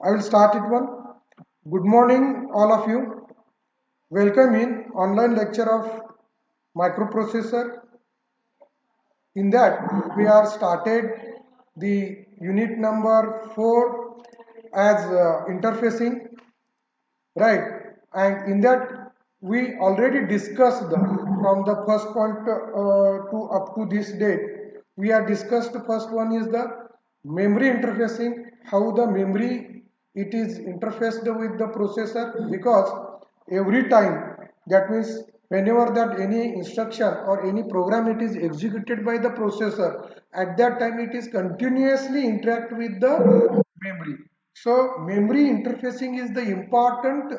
I will start it one. Good morning, all of you. Welcome in online lecture of microprocessor. In that, we are started the unit number 4 as interfacing, right? And in that, we already discussed from the first point to up to this date. We have discussed the first one is the memory interfacing, how the memory it is interfaced with the processor, because every time, that means whenever that any instruction or any program it is executed by the processor, at that time it is continuously interact with the memory. So memory interfacing is the important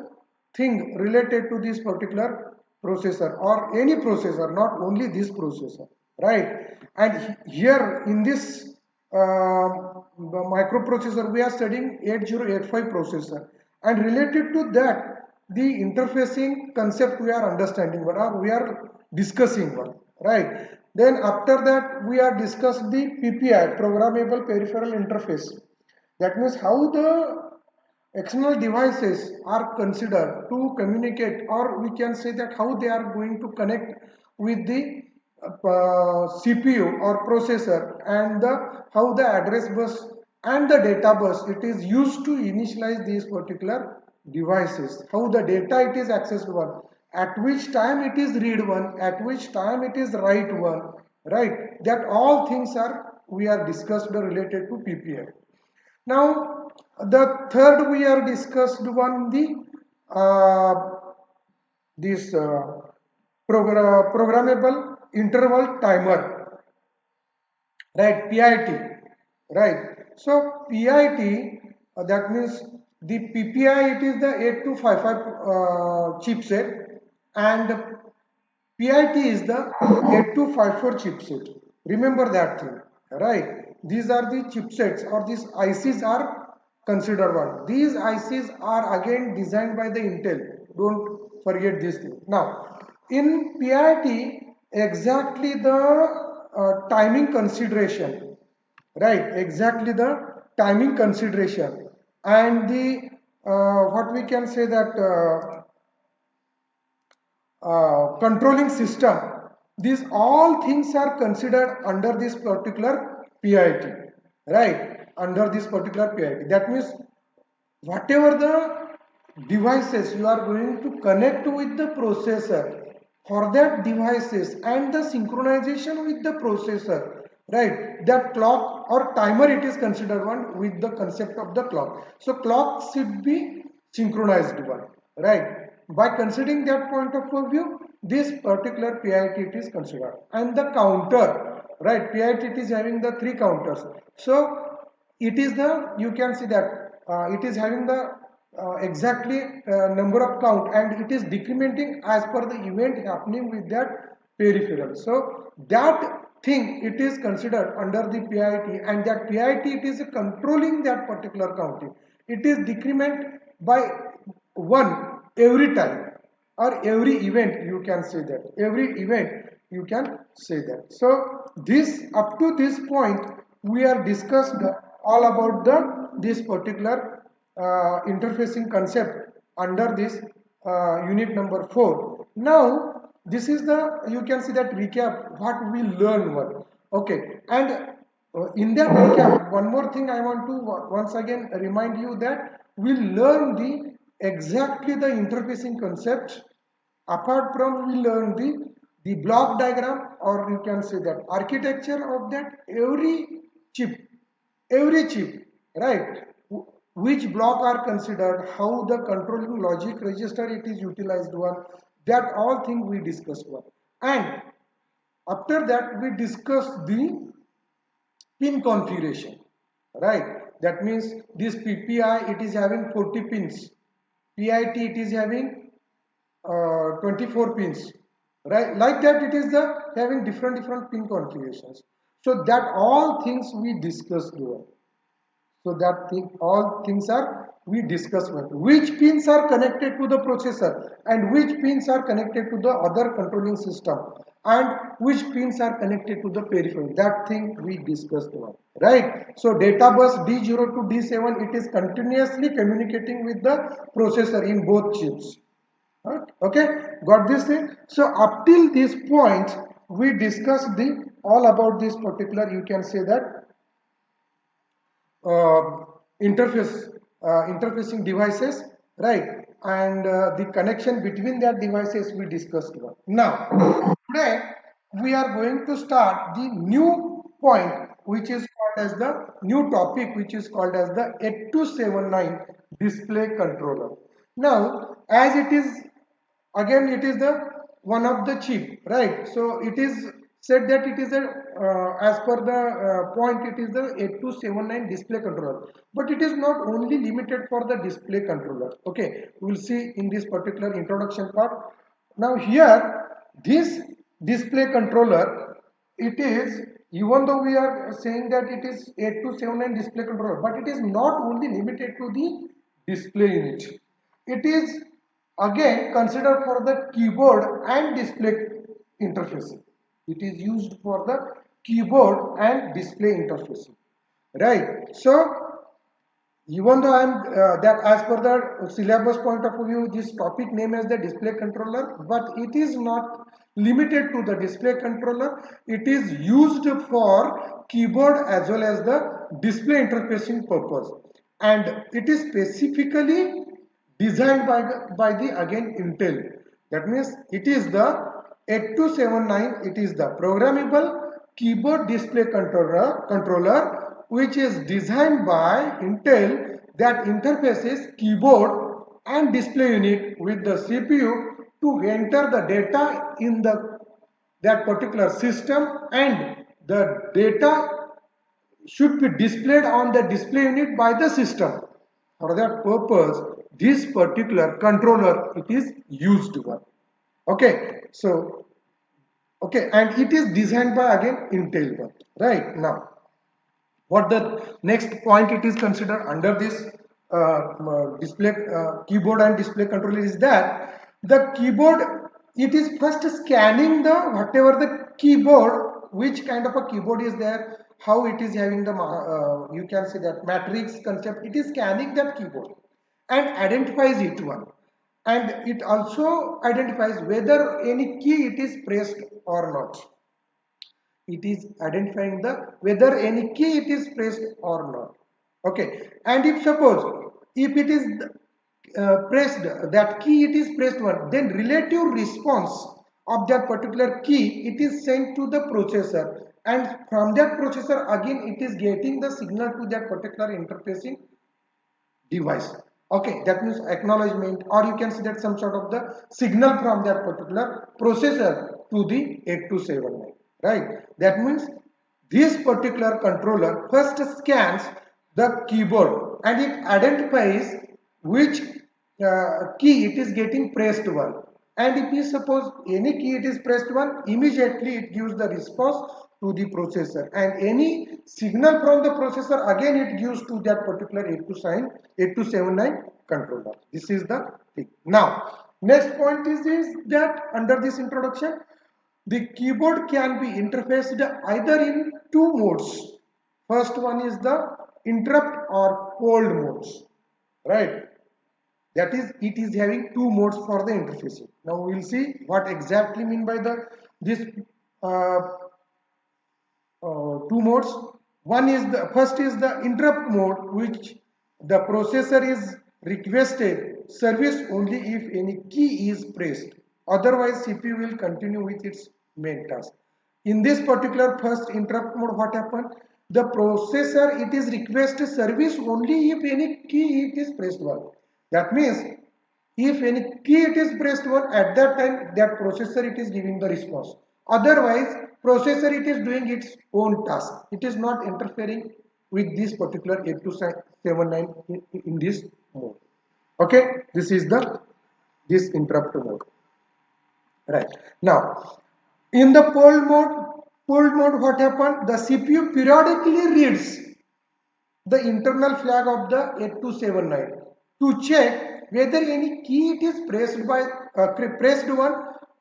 thing related to this particular processor or any processor, not only this processor, right? And here in this the microprocessor, we are studying 8085 processor, and related to that, the interfacing concept we are understanding or we are discussing one, right? Then after that, we are discussed the PPI, programmable peripheral interface. That means how the external devices are considered to communicate, or we can say that how they are going to connect with the CPU or processor, and how the address bus and the data bus it is used to initialize these particular devices, how the data it is accessed one, at which time it is read one, at which time it is write one, right? That all things are we are discussed related to PPI. Now, the third we are discussed one the uh, this programmable interval timer, right? PIT, right? So PIT that means the PPI it is the 8255 chipset, and PIT is the 8254 chipset. Remember that thing, right? These are the chipsets or these ICs are considered one. These ICs are again designed by the Intel. Don't forget this thing. Now, in PIT, exactly the timing consideration, right? Exactly the timing consideration and the what we can say that controlling system, these all things are considered under this particular PIT, right? Under this particular PIT, that means whatever the devices you are going to connect with the processor, for that devices and the synchronization with the processor, right? That clock or timer it is considered one with the concept of the clock. So clock should be synchronized one, right? By considering that point of view, this particular PIT it is considered. And the counter, right? PIT it is having the three counters. So it is the, you can see that it is having the exactly number of count, and it is decrementing as per the event happening with that peripheral. So that thing it is considered under the PIT, and that PIT it is controlling that particular counting. It is decrement by one every time or every event, you can say that every event you can say that. So this up to this point we are discussed all about the this particular interfacing concept under this unit number 4. Now this is the, you can see that recap what we learn one. Okay, and in that recap, one more thing I want to once again remind you that we learn the exactly the interfacing concept. Apart from we learn the block diagram, or you can say that architecture of that chip every chip, right? Which block are considered, how the controlling logic register it is utilized one, that all thing we discussed one. And after that we discuss the pin configuration, right? That means this PPI it is having 40 pins, PIT it is having 24 pins, right? Like that it is the having different pin configurations. So that all things we discussed here. So that thing, all things are we discuss with which pins are connected to the processor and which pins are connected to the other controlling system. and which pins are connected to the peripheral. That thing we discussed one, right? So data bus D0 to D7, it is continuously communicating with the processor in both chips. Okay, got this thing? So up till this point, we discussed the all about this particular, you can say that uh, interface interfacing devices, right? And the connection between that devices we discussed one. Now today we are going to start the new point, which is called as the new topic, which is called as the 8279 display controller. Now as it is, again it is the one of the chip, right? So it is said that it is a as per the point, it is the 8279 display controller, but it is not only limited for the display controller. Okay, we will see in this particular introduction part. Now here this display controller, it is, even though we are saying that it is 8279 display controller, but it is not only limited to the display unit. It is again considered for the keyboard and display interfacing. It is used for the keyboard and display interfacing, right? So even though I'm that as per the syllabus point of view, this topic name as the display controller, but it is not limited to the display controller. It is used for keyboard as well as the display interfacing purpose, and it is specifically designed by the again Intel. That means it is the 8279. It is the programmable keyboard display controller which is designed by Intel that interfaces keyboard and display unit with the CPU to enter the data in the that particular system, and the data should be displayed on the display unit by the system. For that purpose, this particular controller it is used one. Okay, so okay, and it is designed by again Intel one. Right now, what the next point it is considered under this display keyboard and display controller is that the keyboard, it is first scanning the whatever the keyboard, which kind of a keyboard is there, how it is having the you can say that matrix concept. It is scanning that keyboard and identifies it one, and it also identifies whether any key it is pressed or not. It is identifying the whether any key it is pressed or not. Okay, and if suppose if it is pressed, that key it is pressed one, then relative response of that particular key it is sent to the processor, and from that processor again it is getting the signal to that particular interfacing device. Okay, that means acknowledgement, or you can see that some sort of the signal from that particular processor to the 8279, right? That means this particular controller first scans the keyboard and it identifies which key it is getting pressed one, and if you suppose any key it is pressed one, immediately it gives the response to the processor, and any signal from the processor again it gives to that particular 8279 controller. This is the thing. Now next point is that under this introduction, the keyboard can be interfaced either in two modes. First one is the interrupt or hold modes, right? That is, it is having two modes for the interfacing. Now we will see what exactly mean by the this uh, two modes. One is the first is the interrupt mode, which the processor is requested service only if any key is pressed, otherwise CPU will continue with its main task. In this particular first interrupt mode, what happened, the processor it is requested service only if any key it is pressed one. That means if any key it is pressed one, at that time that processor it is giving the response, otherwise processor it is doing its own task. It is not interfering with this particular 8279 in this mode. Okay, this is the this interrupt mode, right? Now in the hold mode, what happened, the CPU periodically reads the internal flag of the 8279 to check whether any key it is pressed by pressed one,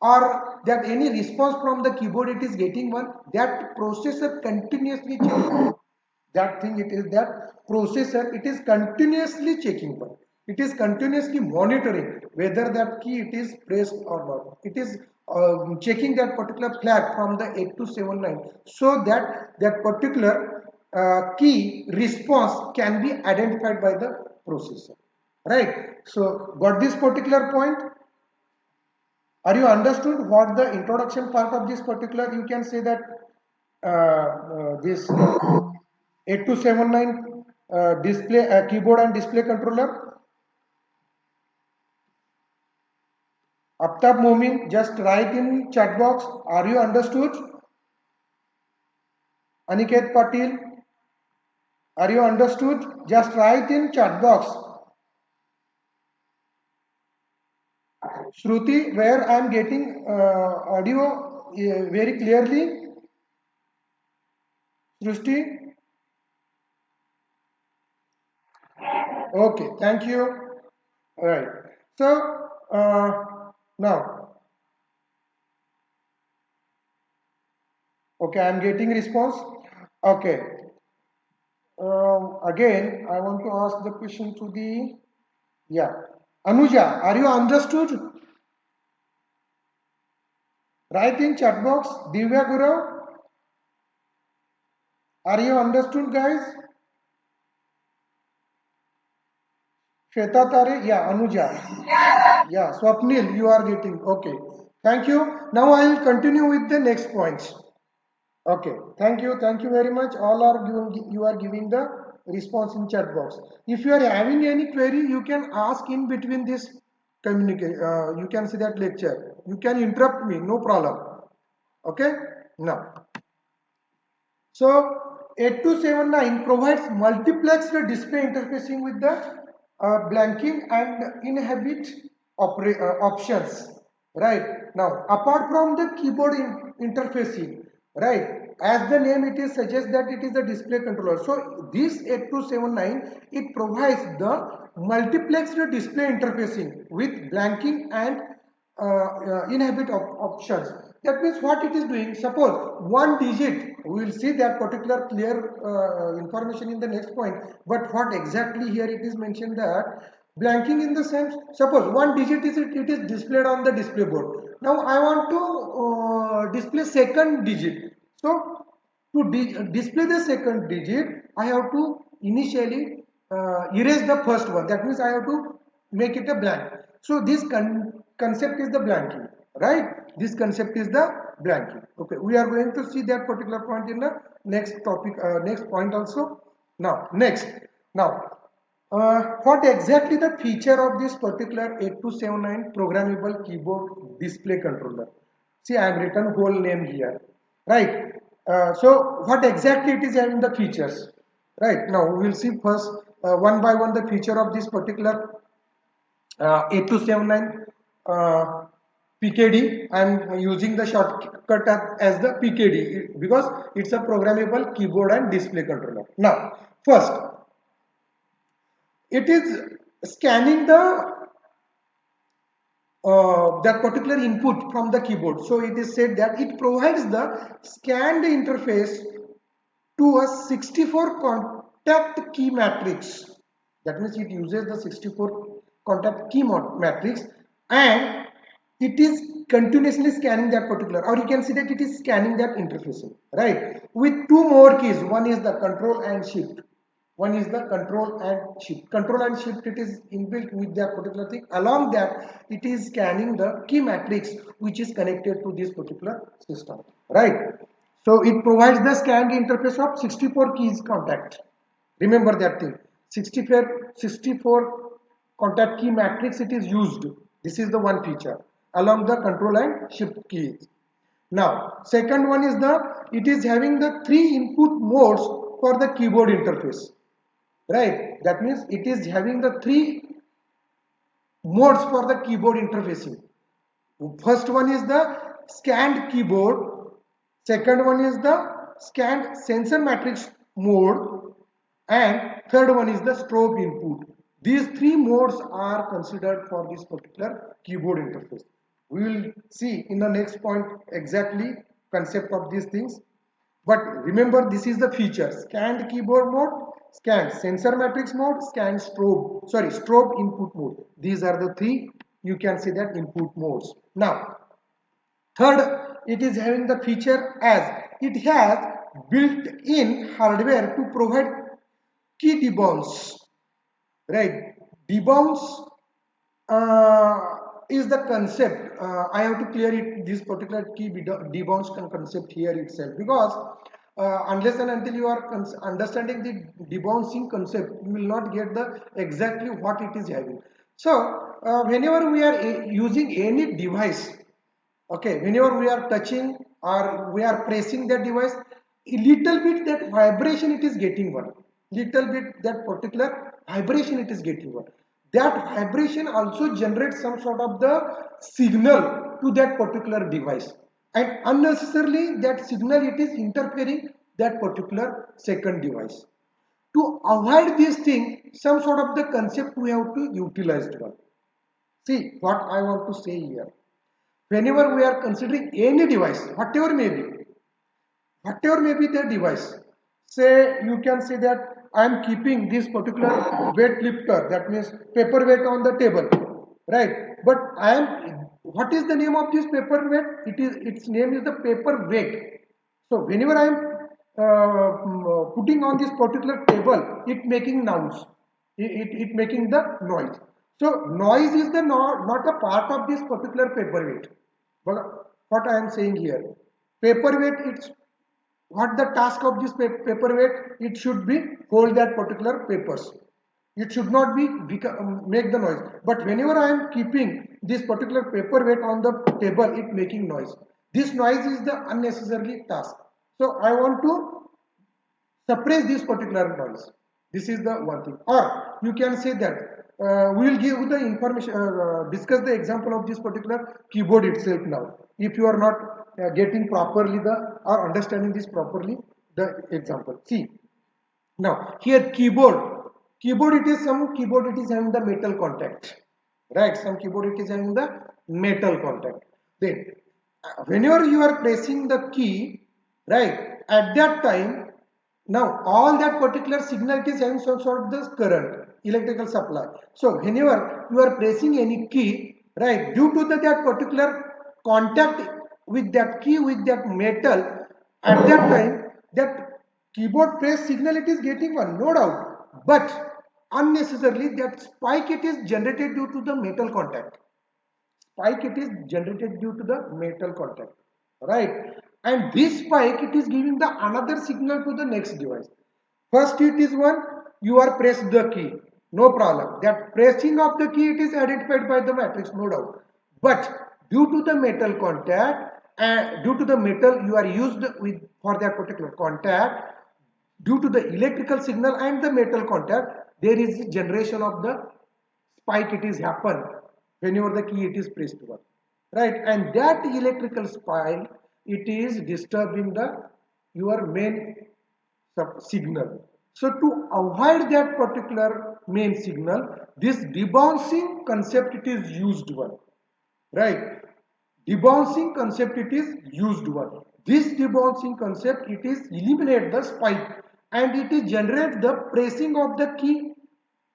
or that any response from the keyboard it is getting one, that processor continuously checking. That thing it is that processor it is continuously checking one. It is continuously monitoring whether that key it is pressed or not. It is checking that particular flag from the 8279 so that that particular key response can be identified by the processor. Right. So got this particular point? Are you understood what the introduction part of this particular? You can say that this 8279 display keyboard and display controller. Aftab Momin, just write in chat box. Are you understood? Aniket Patil, are you understood? Just write in chat box. Shruti, where I am getting audio very clearly. Shruti, okay, thank you. All right. So now, okay, I am getting response. Okay. Again, I want to ask the question to the, yeah. Anuja, are you understood? Write in chat box. Divya Guru, are you understood, guys? Shweta Tare, yeah, Anuja. Yeah, Swapnil, you are getting, okay. Thank you. Now I will continue with the next points. Okay, thank you very much. All are giving, you are giving the response in chat box. If you are having any query, you can ask in between this communicate. You can see that lecture. You can interrupt me, no problem. Okay, now. So 8279 provides multiplexed display interfacing with the blanking and inhabit options. Right now, apart from the keyboard interfacing, right, as the name it is suggests that it is a display controller. So this 8279 it provides the multiplexed display interfacing with blanking and inhabit options. That means what it is doing, suppose one digit, we will see that particular clear information in the next point, but what exactly here it is mentioned that blanking in the sense, suppose one digit is it is displayed on the display board. Now I want to display second digit. So to display the second digit, I have to initially erase the first one. That means I have to make it a blank. So this concept is the blanking, right? This concept is the blanking. Okay, we are going to see that particular point in the next topic, next point also. Now, next. Now, what exactly the feature of this particular 8279 programmable keyboard display controller? See, I have written whole name here, right? So, what exactly it is having the features, right? Now, we will see first one by one the feature of this particular 8279 PKD. I am using the shortcut as the PKD because it's a programmable keyboard and display controller. Now, first, it is scanning the that particular input from the keyboard. So it is said that it provides the scanned interface to a 64 contact key matrix. That means it uses the 64 contact key matrix and it is continuously scanning that particular, or you can see that it is scanning that interface, right, with two more keys. One is the control and shift. One is the control and shift. Control and shift it is inbuilt with that particular thing. Along that, it is scanning the key matrix which is connected to this particular system, right? So it provides the scanned interface of 64 keys contact. Remember that thing. 64 contact key matrix it is used. This is the one feature along the control and shift keys. Now, second one is it is having the three input modes for the keyboard interface. Right, that means it is having the three modes for the keyboard interfacing. First one is the scanned keyboard, second one is the scanned sensor matrix mode, and third one is the strobe input. These three modes are considered for this particular keyboard interface. We will see in the next point exactly concept of these things. But remember, this is the feature: scanned keyboard mode, scanned sensor matrix mode, scanned strobe input mode. These are the three, you can see that, input modes. Now, third, it is having the feature as it has built-in hardware to provide key debounce. Right, debounce is the concept. I have to clear it, this particular key debounce concept here itself, because unless and until you are understanding the debouncing concept, you will not get the exactly what it is having. So whenever we are using any device, okay, whenever we are touching or we are pressing that device, a little bit that vibration it is getting one, little bit that particular vibration it is getting one, that vibration also generates some sort of the signal to that particular device, and unnecessarily that signal it is interfering that particular second device. To avoid this thing, some sort of the concept we have to utilize one. See what I want to say here: whenever we are considering any device, whatever may be the device, say you can say that I am keeping this particular weight lifter, that means paperweight, on the table, right? But I am, what is the name of this paperweight? Its name is the paperweight. So whenever I am putting on this particular table, it making noise, it making the noise. So noise is the not a part of this particular paperweight. But what I am saying here, paperweight, it's what the task of this paperweight, it should be hold that particular papers, it should not be make the noise. But whenever I am keeping this particular paperweight on the table, it making noise. This noise is the unnecessarily task, so I want to suppress this particular noise. This is the one thing. Or you can say that we will give the information, discuss the example of this particular keyboard itself now, if you are not getting properly the or understanding this properly, the example. See, now here keyboard, it is some keyboard it is having the metal contact, right? Some keyboard it is having the metal contact. Then whenever you are pressing the key, right, at that time, now all that particular signal it is having some sort of this current, electrical supply. So whenever you are pressing any key, right, due to that particular contact with that key with that metal, at that time that keyboard press signal it is getting one, no doubt, but unnecessarily that spike it is generated due to the metal contact. Spike it is generated due to the metal contact, right? And this spike it is giving the another signal to the next device. First it is one, you are pressed the key, no problem, that pressing of the key it is identified by the matrix, no doubt. But due to the metal contact, and due to the metal you are used with for that particular contact, due to the electrical signal and the metal contact, there is generation of the spike it is happen whenever the key it is pressed one, right? And that electrical spike it is disturbing the your main signal. So to avoid that particular main signal, this debouncing concept it is used one, right? Debouncing concept it is used one. This debouncing concept it is eliminate the spike, and it is generate the pressing of the key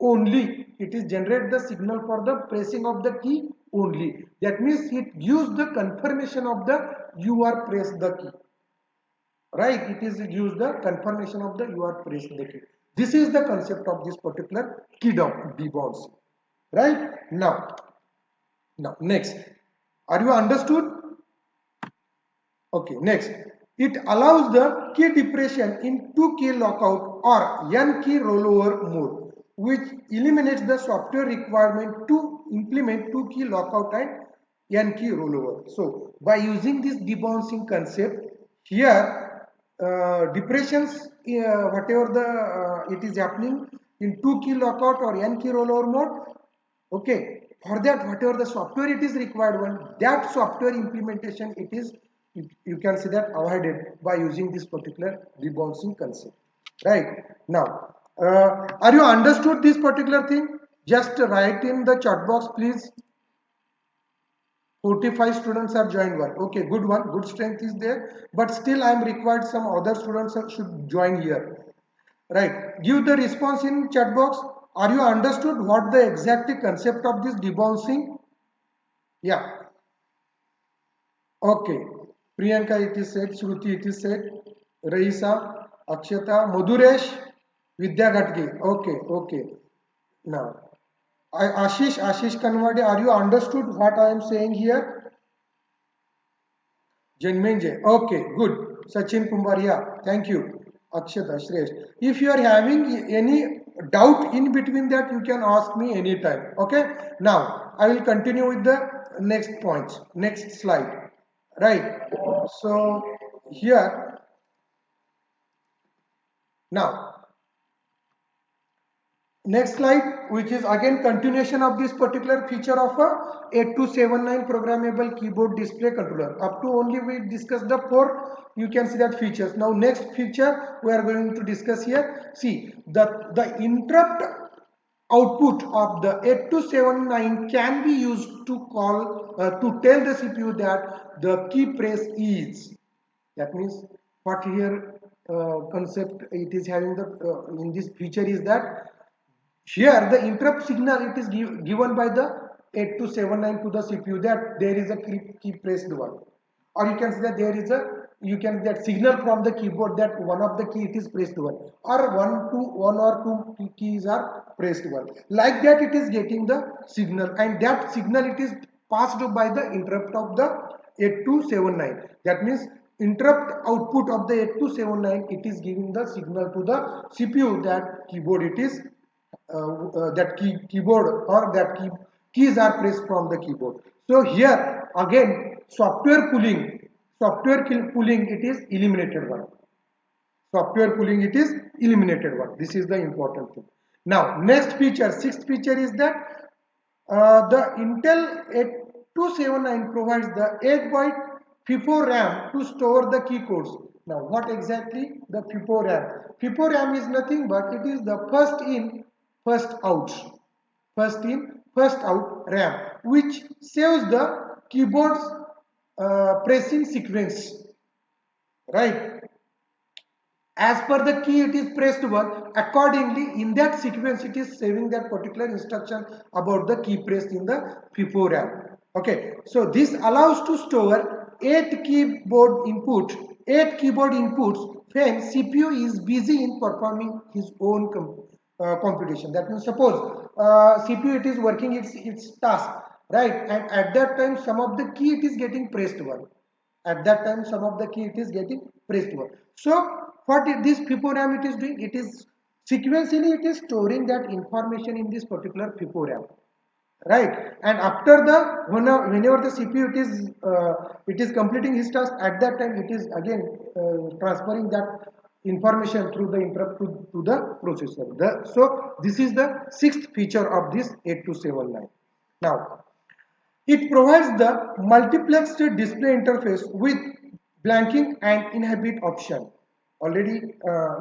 only. It is generate the signal for the pressing of the key only. That means it gives the confirmation of the you are pressed the key, right? It is use the confirmation of the you are pressed the key. This is the concept of this particular key debouncing, right? Now next, are you understood? Okay, next, it allows the key depression in 2 key lockout or N key rollover mode, which eliminates the software requirement to implement 2 key lockout and N key rollover. So by using this debouncing concept here, depressions, whatever the it is happening in 2 key lockout or N key rollover mode, okay, for that whatever the software it is required one, that software implementation it is, you can see that avoided by using this particular debouncing concept, right? Now are you understood this particular thing? Just write in the chat box please. 45 students are joined one. Okay, good one, good strength is there, but still I am required some other students should join here. Right. Give the response in chat box. Are you understood what the exact concept of this debouncing? Yeah. Okay. Priyanka it is said, Shruti it is said, Raisa, Akshata, Madhuresh, Vidya Ghatge. Okay, okay. Now, Ashish Kanwade, are you understood what I am saying here? Janmenje. Okay, good. Sachin Kumbaria, thank you. Akshata, Shresh. If you are having any doubt in between that, you can ask me anytime. Okay. Now, I will continue with the next points. Next slide. Right. So, here, now, next slide, which is again continuation of this particular feature of a 8279 programmable keyboard display controller. Up to only we discussed the four, you can see that features. Now next feature we are going to discuss here. See, the interrupt output of the 8279 can be used to call to tell the CPU that the key press is. That means what here concept it is having the in this feature is that here the interrupt signal it is given by the 8279 to the CPU that there is a key pressed one, or you can say that there is a you can that signal from the keyboard that one of the key it is pressed one, or one or two keys are pressed one, like that it is getting the signal, and that signal it is passed by the interrupt of the 8279. That means interrupt output of the 8279 it is giving the signal to the CPU that keyboard it is that keyboard or that keys are pressed from the keyboard. So here again software pulling it is eliminated one. Software pulling it is eliminated one. This is the important thing. Now next feature, sixth feature is that the Intel 8279 provides the 8-byte FIFO RAM to store the key codes. Now what exactly the FIFO RAM? FIFO RAM is nothing but it is the first in first out, first in first out RAM, which saves the keyboard's pressing sequence, right? As per the key it is pressed one, accordingly in that sequence it is saving that particular instruction about the key pressed in the FIFO RAM. Okay, so this allows to store 8 keyboard inputs when CPU is busy in performing his own computation. That means suppose CPU it is working its task, right, and at that time some of the key it is getting pressed one, at that time some of the key it is getting pressed one. So what this FIFO RAM it is doing, it is sequentially it is storing that information in this particular FIFO RAM, right, and after the whenever the CPU it is completing his task, at that time it is again transferring that information through the interrupt to the processor. So this is the sixth feature of this 8279. Now it provides the multiplexed display interface with blanking and inhabit option. Already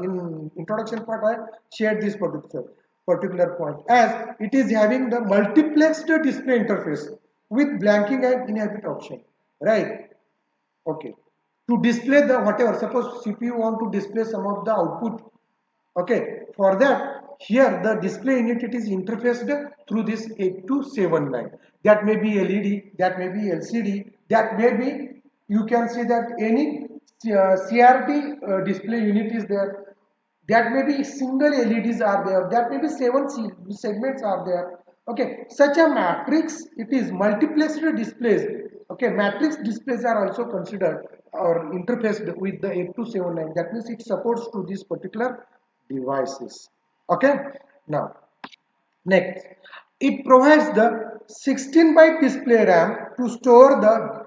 in introduction part I shared this particular point, as it is having the multiplexed display interface with blanking and inhabit option, right? Okay. To display the whatever, suppose CPU want to display some of the output. Okay, for that, here the display unit it is interfaced through this 8279. That may be LED, that may be LCD, that may be, you can see that any CRT display unit is there. That may be single LEDs are there, that may be 7 segments are there. Okay, such a matrix, it is multiplexed displays. Okay, matrix displays are also considered or interfaced with the 8279. That means it supports to this particular devices. Okay, now next, it provides the 16-byte display RAM to store the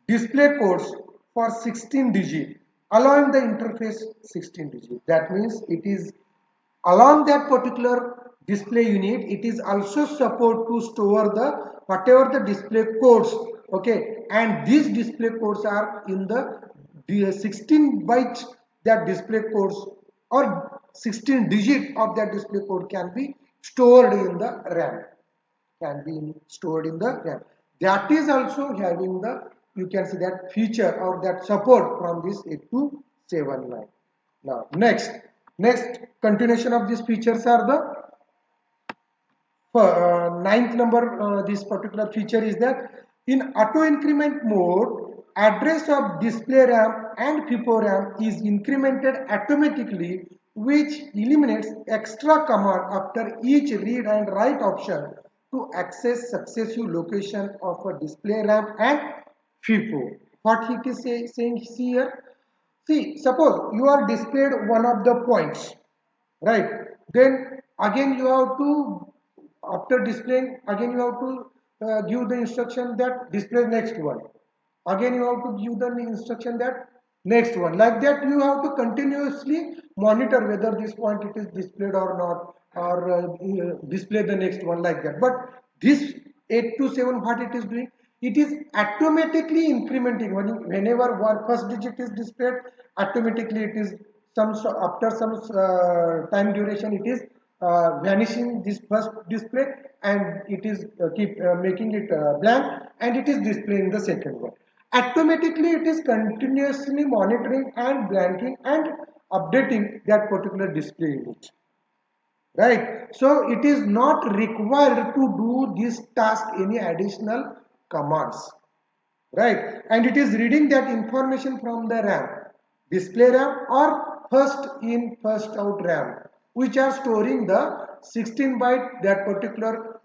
display codes for 16 digit, allowing the interface 16 digit. That means it is along that particular display unit, it is also support to store the whatever the display codes. Okay, and these display codes are in the 16 bytes, that display codes or 16 digit of that display code can be stored in the RAM, can be stored in the RAM. that is also having the, you can see that feature or that support from this 8279. Now next continuation of these features are the ninth number. This particular feature is that in auto increment mode, address of display RAM and FIFO RAM is incremented automatically, which eliminates extra command after each read and write option to access successive location of a display RAM and FIFO. What he is saying here, see, suppose you are displayed one of the points, right? Then again you have to, after displaying, again you have to give the instruction that display next one, again you have to give the instruction that next one, like that you have to continuously monitor whether this point it is displayed or not, or display the next one, like that. But this 827, what it is doing, it is automatically incrementing. Whenever one first digit is displayed, automatically it is some, after some time duration, it is vanishing this first display, and it is keep making it blank, and it is displaying the second one. Automatically it is continuously monitoring and blanking and updating that particular display unit, right? So it is not required to do this task any additional commands, right? And it is reading that information from the RAM, display RAM or first in first out RAM, which are storing the 16 byte that particular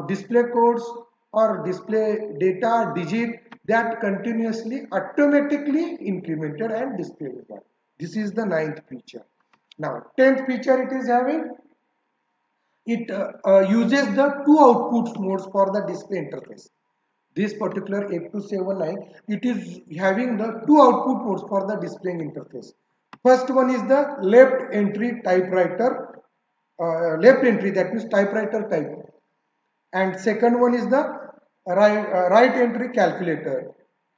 display codes or display data digit that continuously automatically incremented and displayed. This is the ninth feature. Now 10th feature it is having, it uses the two output modes for the display interface. This particular 8279, it is having the two output modes for the displaying interface. First one is the left entry typewriter, left entry, that means typewriter type, and second one is the right entry calculator.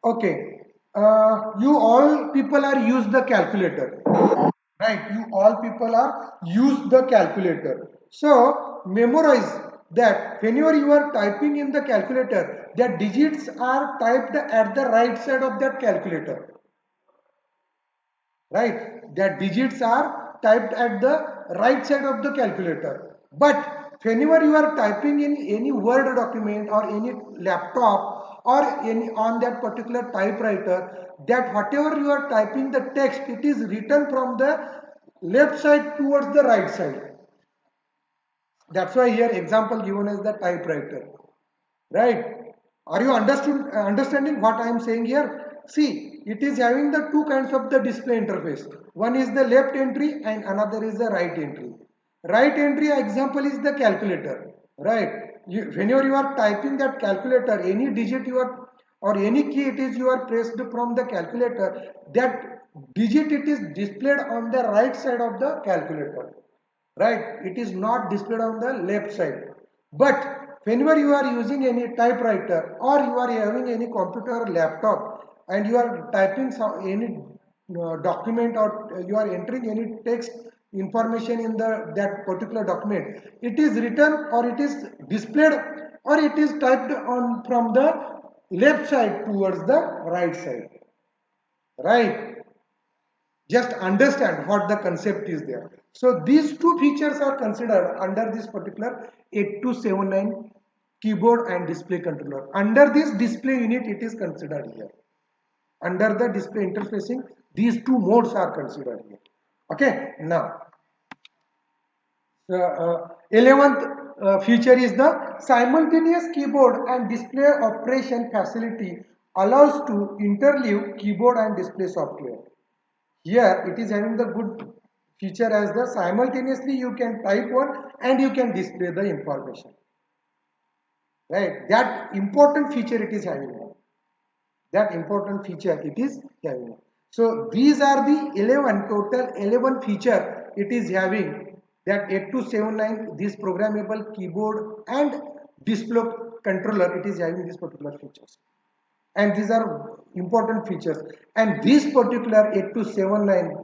Okay, you all people are use the calculator, right? You all people are use the calculator. So memorize that whenever you are typing in the calculator, the digits are typed at the right side of that calculator, right? That digits are typed at the right side of the calculator. But whenever you are typing in any word document or any laptop or any on that particular typewriter, that whatever you are typing the text, it is written from the left side towards the right side. That's why here example given as the typewriter, right? Are you understanding what I am saying here? See, it is having the two kinds of the display interface. One is the left entry and another is the right entry. Right entry example is the calculator, right? Whenever you are typing that calculator, any digit you are, or any key it is you are pressed from the calculator, that digit it is displayed on the right side of the calculator, right? It is not displayed on the left side. But whenever you are using any typewriter or you are having any computer or laptop and you are typing any document, or you are entering any text information in the that particular document, it is written or it is displayed or it is typed on from the left side towards the right side, right? Just understand what the concept is there. So these two features are considered under this particular 8279 keyboard and display controller. Under this display unit, it is considered here. Under the display interfacing, these two modes are considered here. Okay, now the 11th feature is the simultaneous keyboard and display operation facility allows to interleave keyboard and display software. Here it is having the good feature as the simultaneously you can type one and you can display the information, right? That important feature it is having. That important feature it is having. So these are the 11 total 11 feature it is having, that 8279, this programmable keyboard and display controller, it is having these particular features, and these are important features. And this particular 8279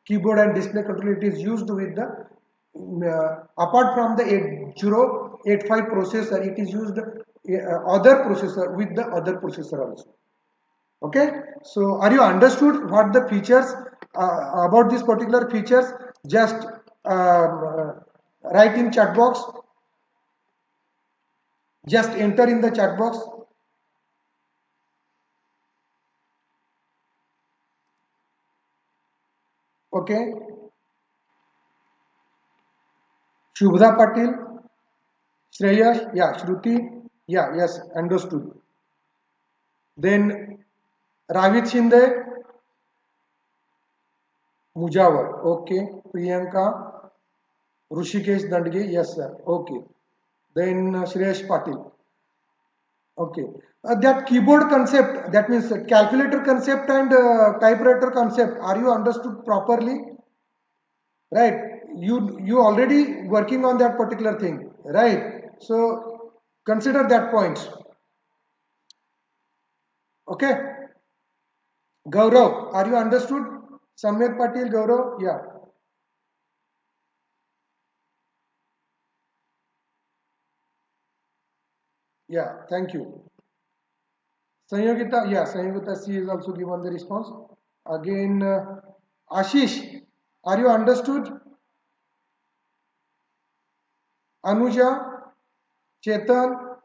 keyboard and display controller, it is used with the apart from the 8085 processor, it is used other processor with the other processor also. Okay, so are you understood what the features about this particular features? Just write in chat box. Just enter in the chat box. Okay, Shubhda Patil, Shreyash, yeah, Shruti, yeah, yes, understood. Then Ravit Shinde, Mujawar, okay, Priyanka, Rushikesh Dandge, yes, sir, okay. Then Shreyash Patil, okay. That keyboard concept, that means calculator concept and typewriter concept, are you understood properly? Right? You already working on that particular thing, right? So consider that point. Okay. Gaurav, are you understood? Samyak Patil, Gaurav, yeah, yeah. Thank you. Sanyogita, yeah, Sanyogita C is also given the response. Again, Ashish, are you understood? Anuja, Chetan,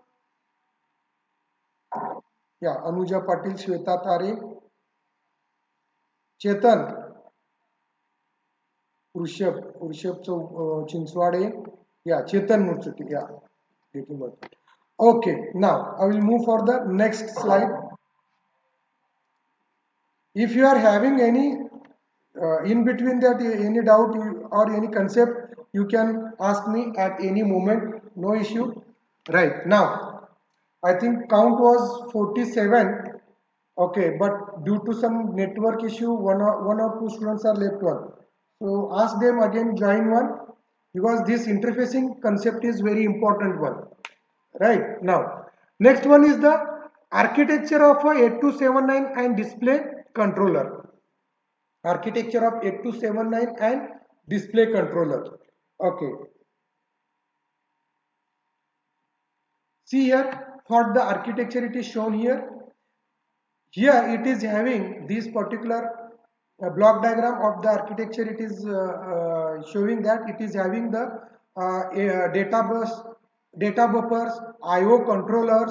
yeah, Anuja Patil, Shweta Tare, Chetan, Urshab Chinswade, yeah, Chetan Mursuti, yeah, getting what. Okay, now I will move for the next slide. If you are having any in between that any doubt or any concept, you can ask me at any moment, no issue. Right now, I think count was 47. Okay, but due to some network issue, one or two students are left one. So ask them again, join one, because this interfacing concept is very important one. Right now, next one is the architecture of a 8279 and display controller. Architecture of 8279 and display controller. Okay, see here what the architecture it is shown here. Here it is having this particular block diagram of the architecture. It is showing that it is having the data buffers, I/O controllers,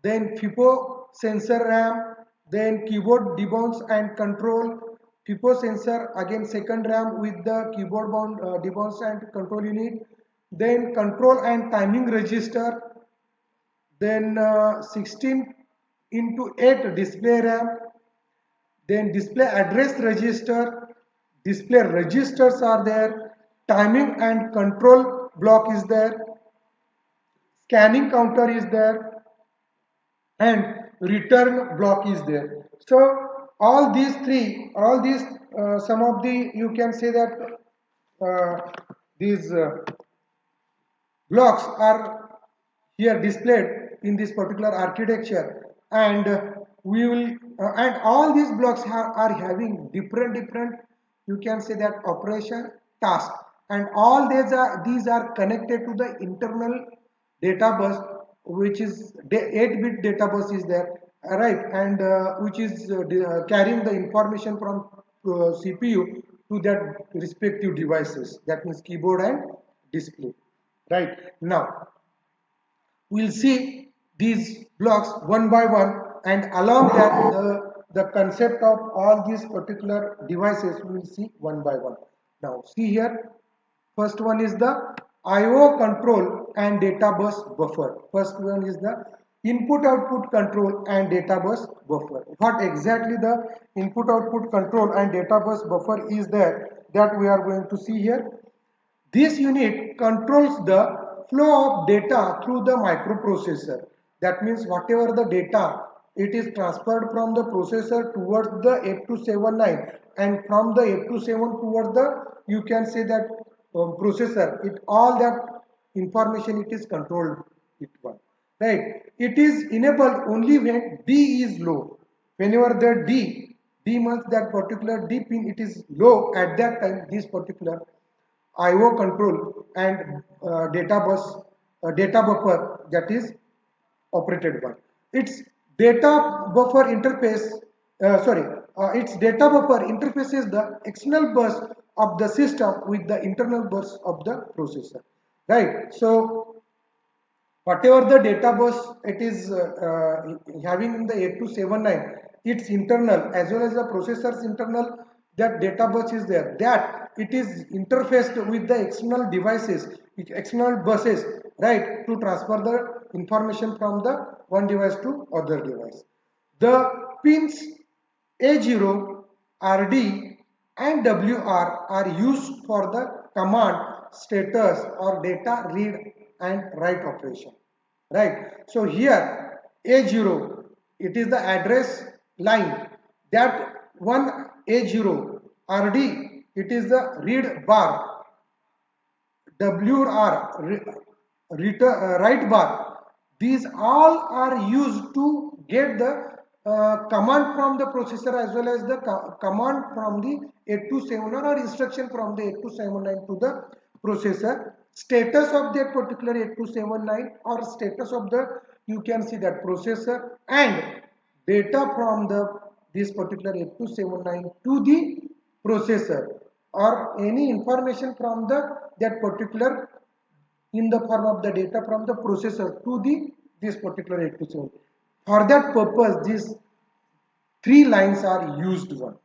then FIFO sensor RAM, then keyboard debounce and control, FIFO sensor again second RAM with the keyboard bound debounce and control unit, then control and timing register, then 16 into 8 display RAM, then display address register, display registers are there, timing and control block is there, scanning counter is there, and return block is there. So all these three, all these some of the you can say that uh, these blocks are here displayed in this particular architecture, and we will and all these blocks are having different you can say that operation task, and all these are connected to the internal data bus, which is 8-bit data bus is there, right, and which is carrying the information from CPU to that respective devices, that means keyboard and display. Right now, we'll see these blocks one by one, and along that, the concept of all these particular devices we will see one by one. Now, see here, first one is the I/O control and data bus buffer. First one is the input output control and data bus buffer. What exactly the input output control and data bus buffer is there, that we are going to see here. This unit controls the flow of data through the microprocessor. That means whatever the data, it is transferred from the processor towards the 8279, and from the 827 towards the, you can say that processor, it all that information it is controlled it one. Right. It is enabled only when D is low. Whenever the D means that particular D pin it is low, at that time this particular I/O control and data buffer, that is operated one. Its data buffer interface, its data buffer interfaces the external bus of the system with the internal bus of the processor, right? So whatever the data bus it is having in the 8279, its internal as well as the processor's internal, that data bus is there, that it is interfaced with the external devices, external buses, right, to transfer the information from the one device to other device. The pins A0, RD and WR are used for the command, status or data read and write operation, right? So here A0, it is the address line, that one A0, RD, it is the read bar, WR, write bar. These all are used to get the command from the processor as well as the command from the 8279 or instruction from the 8279 to the processor. Status of that particular 8279 or status of the, you can see that processor, and data from the this particular 8279 to the processor, or any information from the that particular in the form of the data from the processor to the this particular 8279. For that purpose, these three lines are used one,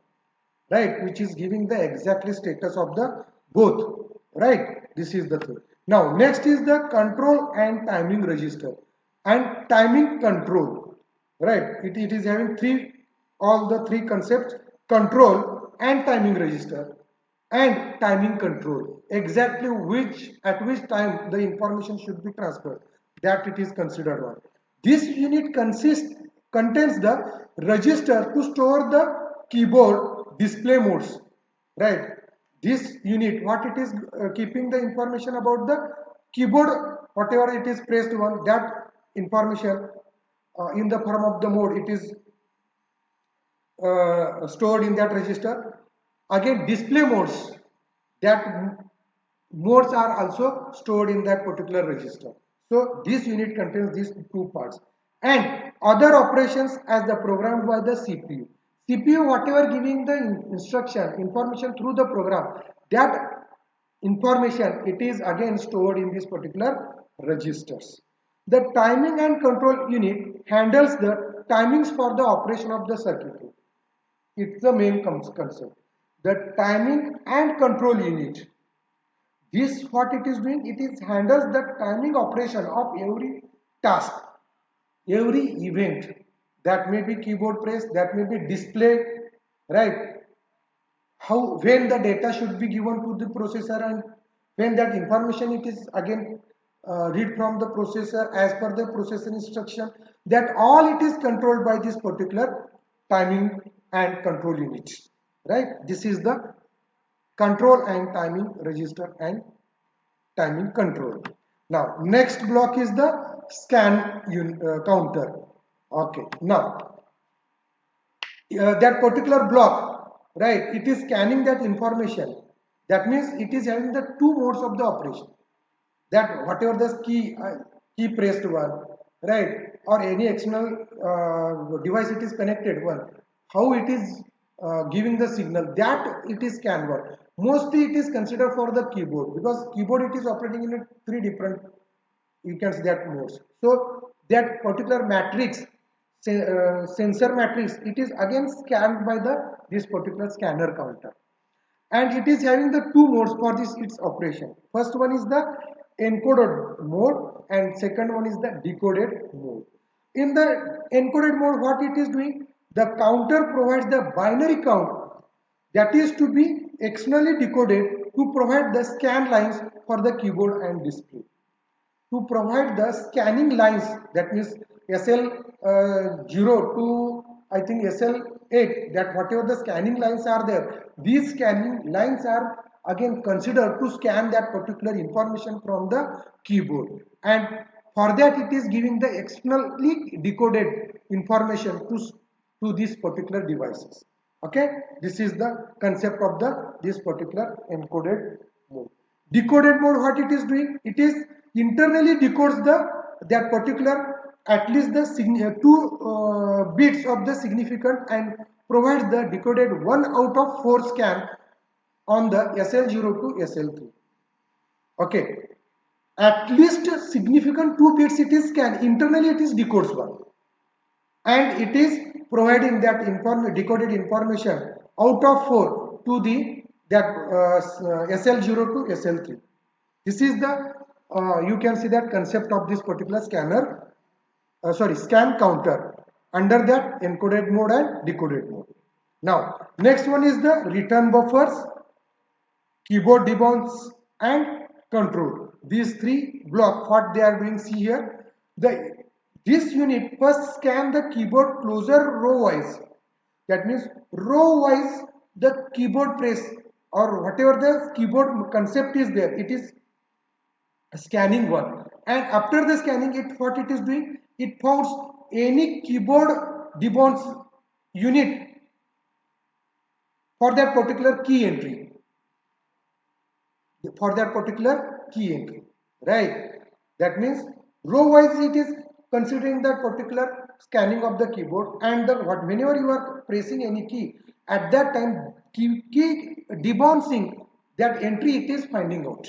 right, which is giving the exactly status of the both, right? This is the thing. Now next is the control and timing register and timing control, right? It is having all the three concepts: control and timing register and timing control, exactly which time the information should be transferred, that it is considered one. This unit contains the register to store the keyboard display modes, right? This unit, what it is keeping the information about the keyboard, whatever it is pressed on, that information in the form of the mode, it is stored in that register. Again, display modes, that modes are also stored in that particular register. So this unit contains these two parts. And other operations as the programmed by the CPU. CPU, whatever giving the instruction, information through the program, that information, it is again stored in this particular registers. The timing and control unit handles the timings for the operation of the circuitry. It's the main concept. The timing and control unit. This what it is doing, it is handles the timing operation of every task, every event. That may be keyboard press, that may be display, right? How, when the data should be given to the processor, and when that information it is again read from the processor as per the processor instruction, that all it is controlled by this particular timing and control units, right? This is the control and timing register and timing control. Now next block is the scan counter. Okay, now that particular block, right, it is scanning that information. That means it is having the two modes of the operation, that whatever the key pressed one, right, or any external device it is connected one, how it is giving the signal, that it is scan one. Mostly it is considered for the keyboard, because keyboard it is operating in three different, you can see that modes. So that particular matrix, sensor matrix, it is again scanned by the this particular scanner counter, and it is having the two modes for this its operation. First one is the encoded mode and second one is the decoded mode. In the encoded mode, what it is doing, the counter provides the binary count that is to be externally decoded to provide the scan lines for the keyboard and display. To provide the scanning lines, that means SL0 to I think SL8, that whatever the scanning lines are there, these scanning lines are again considered to scan that particular information from the keyboard, and for that it is giving the externally decoded information to these particular devices. Okay, this is the concept of the this particular encoded mode. Decoded mode, what it is doing, it is internally decodes the that particular at least the two bits of the significant and provides the decoded 1 out of 4 scan on the SL0 to SL3. Okay, at least significant 2 bits it is scan, internally it is decodes 1, and it is providing that decoded information out of 4 to the that SL0 to SL3. This is the you can see that concept of this particular scanner, scan counter under that encoded mode and decoded mode. Now next one is the return buffers, keyboard debounce and control. These three blocks, what they are doing, see here. This unit first scan the keyboard closer row wise. That means row wise the keyboard press or whatever the keyboard concept is there, it is scanning one. And after the scanning, it what it is doing? It finds any keyboard debounce unit for that particular key entry. Right? That means row wise it is considering that particular scanning of the keyboard, and whenever you are pressing any key, at that time key debouncing that entry it is finding out.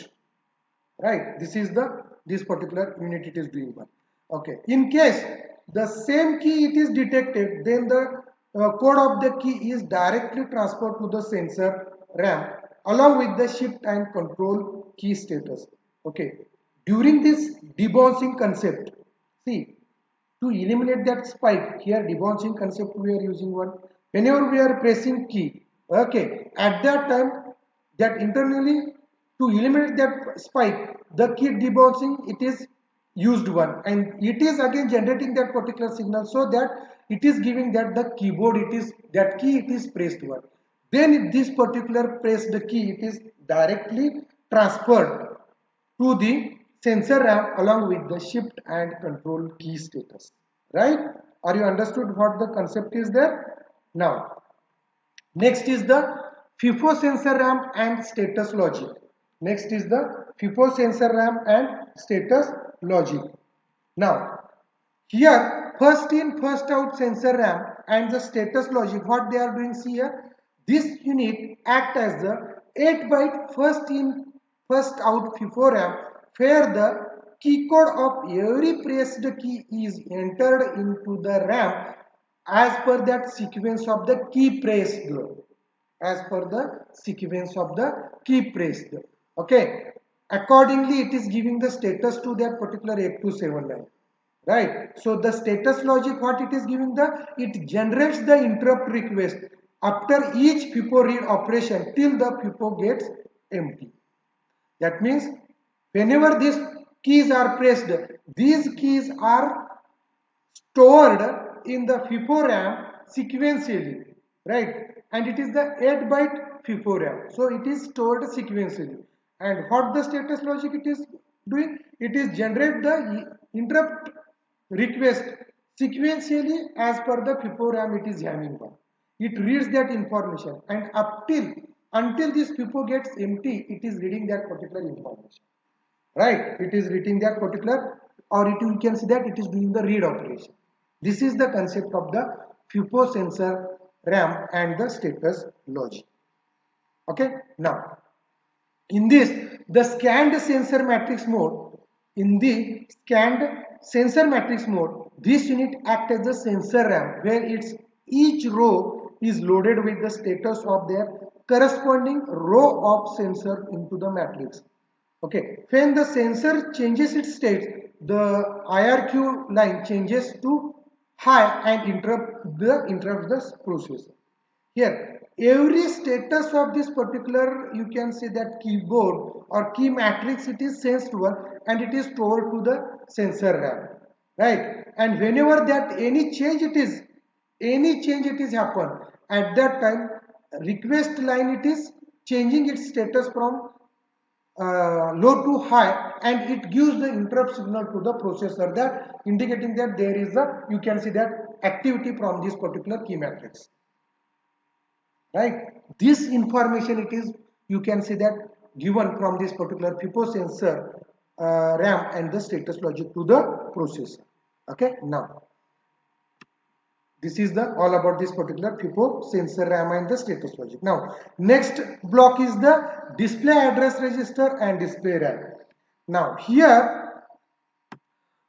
Right? This particular unit it is doing one. Okay. In case the same key it is detected, then the code of the key is directly transferred to the sensor RAM along with the shift and control key status. Okay. During this debouncing concept, see, to eliminate that spike, here debouncing concept we are using one. Whenever we are pressing key, okay, at that time that internally to eliminate that spike, the key debouncing it is used one, and it is again generating that particular signal, so that it is giving that the keyboard it is that key it is pressed one. Then this particular pressed key it is directly transferred to the sensor RAM along with the shift and control key status. Right? Are you understood what the concept is there? Now, next is the FIFO sensor RAM and status logic. Next is the FIFO sensor RAM and status logic. Now, here first in first out sensor RAM and the status logic, what they are doing, see here, this unit act as the 8 byte first in first out FIFO RAM, where the key code of every pressed key is entered into the RAM as per that sequence of the key pressed. Okay, accordingly it is giving the status to that particular 8279. Right? So the status logic, what it is giving, it generates the interrupt request after each FIFO read operation till the FIFO gets empty. That means whenever these keys are pressed, these keys are stored in the FIFO RAM sequentially, right? And it is the 8 byte FIFO RAM, so it is stored sequentially. And what the status logic it is doing? It is generate the interrupt request sequentially as per the FIFO RAM it is having one. It reads that information, and until this FIFO gets empty, it is reading that particular information. Right? It is reading that particular, or you can see that it is doing the read operation. This is the concept of the FIFO sensor RAM and the status logic. Okay. Now, in this, the scanned sensor matrix mode, this unit acts as a sensor RAM where each row is loaded with the status of their corresponding row of sensor into the matrix. Okay, when the sensor changes its state, the IRQ line changes to high and interrupts the process. Here, every status of this particular, you can say that keyboard or key matrix, it is sensed one and it is stored to the sensor RAM, right? And whenever that any change it is happen, at that time request line it is changing its status from low to high, and it gives the interrupt signal to the processor, that indicating that there is a, you can see that activity from this particular key matrix. Right? This information it is, you can see that given from this particular FIFO sensor RAM and the status logic to the processor. Okay, now this is the all about this particular FIFO sensor RAM and the status logic. Now next block is the display address register and display RAM. Now here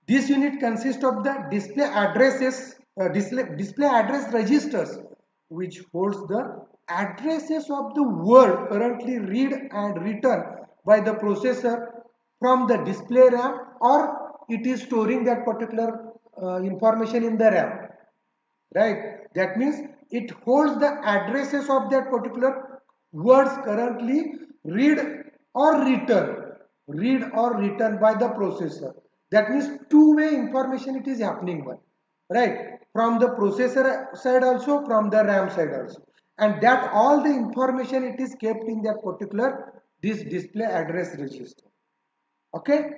this unit consists of the display addresses, display address registers, which holds the addresses of the word currently read and written by the processor from the display RAM, or it is storing that particular information in the RAM, right? That means it holds the addresses of that particular words currently read or written by the processor. That means two-way information it is happening one, right? From the processor side also, from the RAM side also, and that all the information it is kept in that particular this display address register. Okay,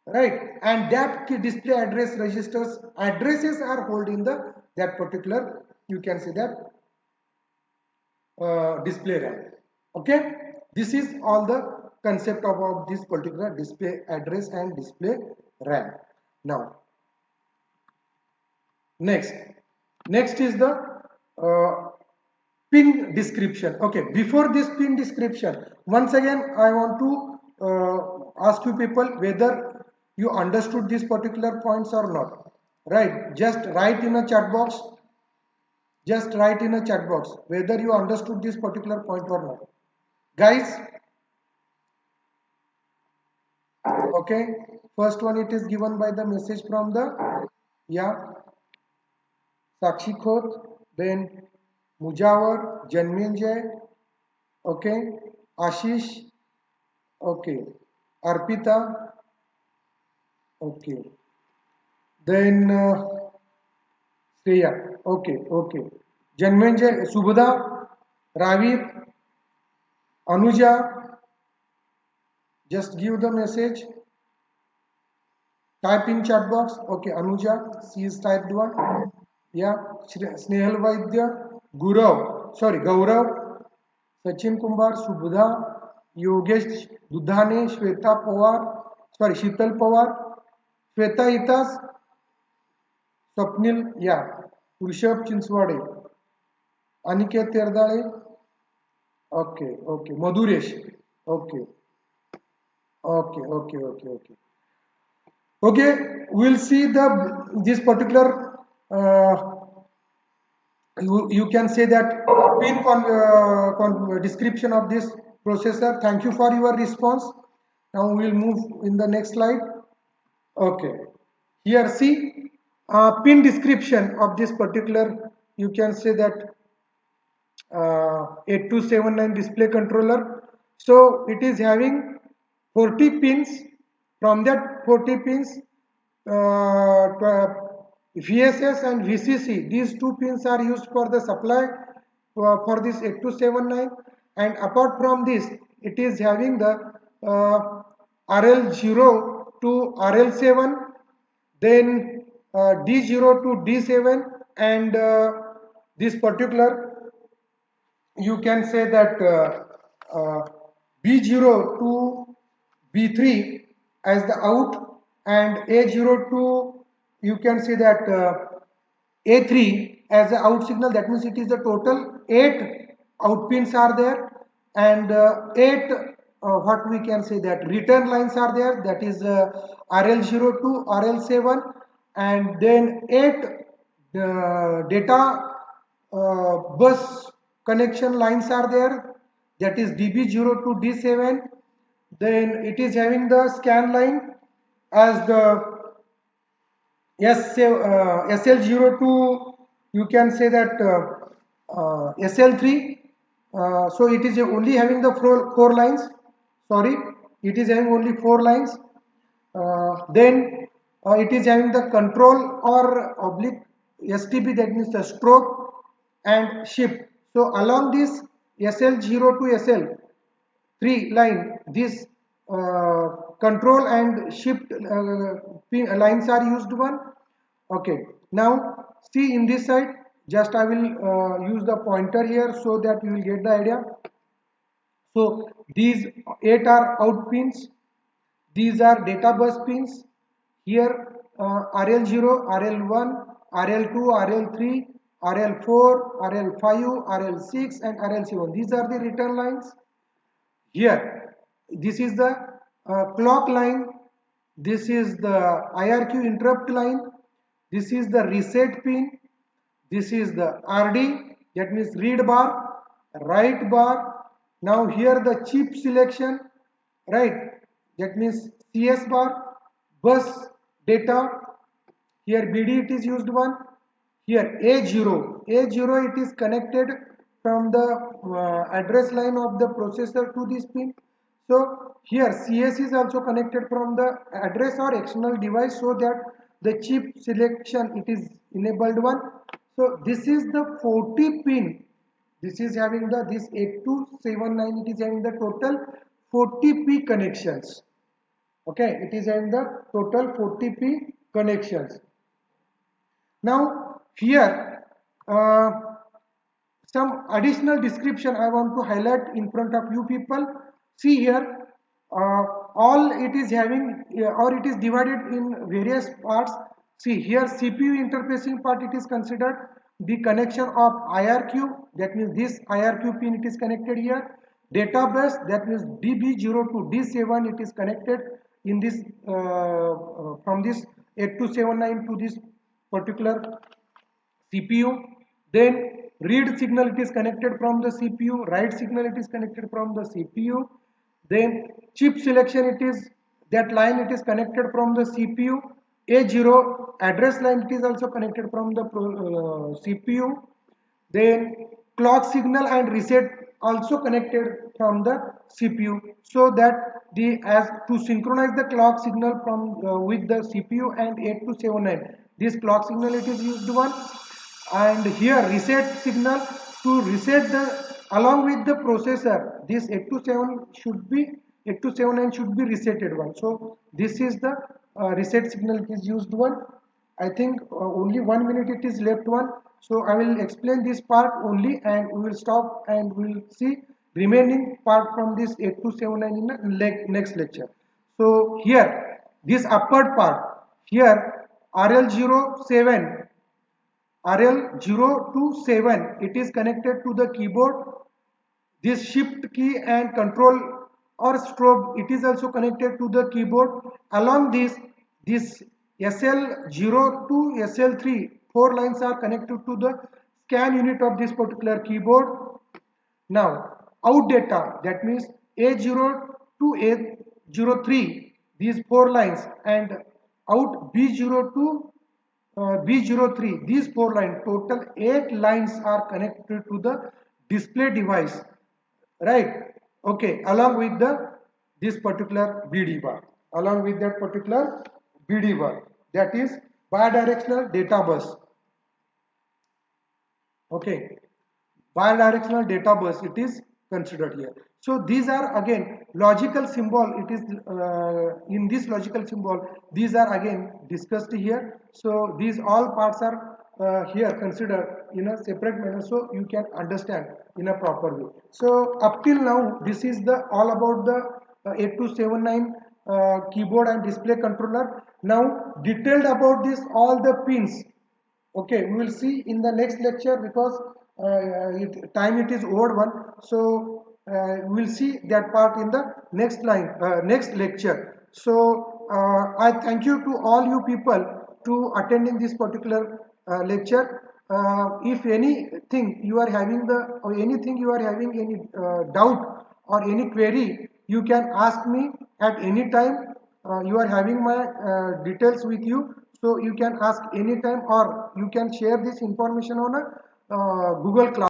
right? And that display address registers addresses are held in the that particular, you can say that display RAM. Okay, this is all the concept about this particular display address and display RAM. Now next is the pin description. Okay, before this pin description, once again I want to ask you people whether you understood these particular points or not, right? Just write in a chat box, whether you understood this particular point or not, guys. Okay, first one, it is given by the message from the, yeah, Sakshi Khot, then Mujawar, Janminjay, okay, Ashish, okay, Arpita, okay, then Shreya, okay, Janminjay, Subhada, Ravit, Anuja, just give the message, type in chat box, okay, Anuja, she is typed one, yeah, Snehal Vaidya, Gaurav, Sachin Kumar, Subudha, Yogesh Dudhane, Shweta Pawar, Sheetal Pawar, Shweta Itas, Swapnil, yeah, Rishabh Chinswade, Aniket Terdale, okay, Madhuresh, okay, okay. Okay, we'll see this particular you can say that pin description of this processor. Thank you for your response. Now we will move in the next slide. Okay, here see pin description of this particular, you can say that 8279 display controller. So it is having 40 pins. From that 40 pins, VSS and VCC, these two pins are used for the supply for this 8279, and apart from this it is having the RL0 to RL7, then D0 to D7, and this particular, you can say that B0 to B3 as the out, and A0 to, you can say that A3 as the out signal. That means it is the total 8 out pins are there, and 8 what we can say that return lines are there, that is RL0 to RL7, and then 8 data bus connection lines are there, that is DB0 to D7. Then it is having the scan line as the SL0 to, you can say that SL3. So it is only having the four lines, sorry, it is having only 4 lines. Then it is having the control or oblique STB, that means the stroke and shift. So along this SL0 to SL3 line, this control and shift lines are used one. Okay, now see in this side, just I will use the pointer here so that you will get the idea. So these 8 are out pins, These are data bus pins. Here RL0, RL1, RL2, RL3, RL4, RL5, RL6 and RL7. These are the return lines. Here, this is the clock line. This is the IRQ interrupt line. This is the reset pin. This is the RD, that means read bar, write bar. Now here the chip selection, right? That means CS bar, bus data. Here BD it is used one. Here A0, A0 it is connected from the address line of the processor to this pin. So here CS is also connected from the address or external device, so that the chip selection it is enabled one. So this is the 40 pin. This is having the this 8279, it is having the total 40 P connections. Okay, it is having the total 40 P connections. Now here some additional description I want to highlight in front of you people. See here, all it is having or it is divided in various parts. See here, CPU interfacing part, it is considered the connection of IRQ, that means this IRQ pin it is connected here. Data bus, that means DB0 to D7 it is connected in this from this 8279 to this particular CPU. Then read signal it is connected from the CPU, write signal it is connected from the CPU. Then chip selection, it is that line it is connected from the CPU. A0 address line it is also connected from the CPU. Then clock signal and reset also connected from the CPU, so that the as to synchronize the clock signal from with the CPU and 8279, this clock signal it is used one. And here reset signal to reset the along with the processor, this 827 should be 8279 should be resetted one. So this is the reset signal it is used one. I think only 1 minute it is left one, so I will explain this part only and we will stop and we will see remaining part from this 8279 in the next lecture. So here this upward part, here RL07, RL0 to 7 it is connected to the keyboard. This shift key and control or strobe it is also connected to the keyboard. Along this SL0 to SL3 four lines are connected to the scan unit of this particular keyboard. Now out data, that means A0 to A03, these four lines, and out B0 to B03, these four lines, total 8 lines are connected to the display device, right? Okay, along with the this particular BD bar, along with that particular BD bar, that is bidirectional data bus. Okay, bidirectional data bus it is considered here. So these are again logical symbol, it is in this logical symbol these are again discussed here. So these all parts are here considered in a separate manner, so you can understand in a proper way. So up till now this is the all about the 8279 keyboard and display controller. Now detailed about this all the pins. Okay, we will see in the next lecture, because time it is over one. So we will see that part in the next lecture. So I thank you to all you people to attending this particular lecture. If anything you are having the or anything you are having any doubt or any query, you can ask me at any time. You are having my details with you, so you can ask anytime or you can share this information on a Google Class.